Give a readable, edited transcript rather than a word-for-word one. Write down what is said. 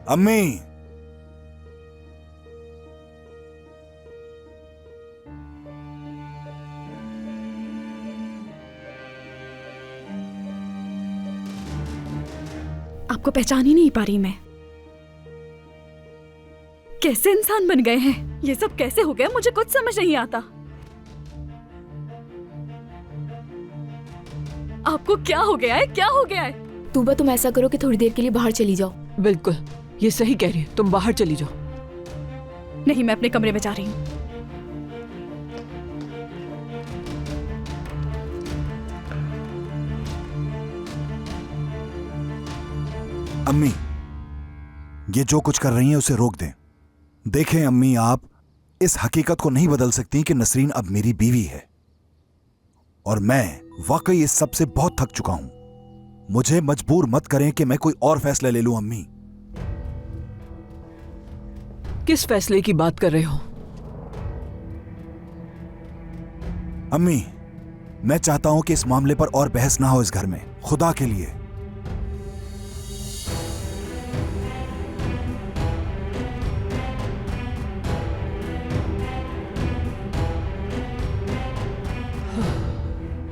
अम्मी, आपको पहचान ही नहीं पा रही मैं। कैसे इंसान बन गए हैं? ये सब कैसे हो गया? मुझे कुछ समझ नहीं आता। आपको क्या हो गया है? क्या हो गया है? तूबा, तुम ऐसा करो कि थोड़ी देर के लिए बाहर चली जाओ। बिल्कुल, ये सही कह रही है, तुम बाहर चली जाओ। नहीं, मैं अपने कमरे में जा रही हूँ। अम्मी, ये जो कुछ कर रही हैं उसे रोक दें। देखें अम्मी, आप इस हकीकत को नहीं बदल सकती कि नसरीन अब मेरी बीवी है और मैं वाकई इस सब से बहुत थक चुका हूं। मुझे मजबूर मत करें कि मैं कोई और फैसला ले लूं। अम्मी, किस फैसले की बात कर रहे हो? अम्मी, मैं चाहता हूं कि इस मामले पर और बहस ना हो इस घर में। खुदा के लिए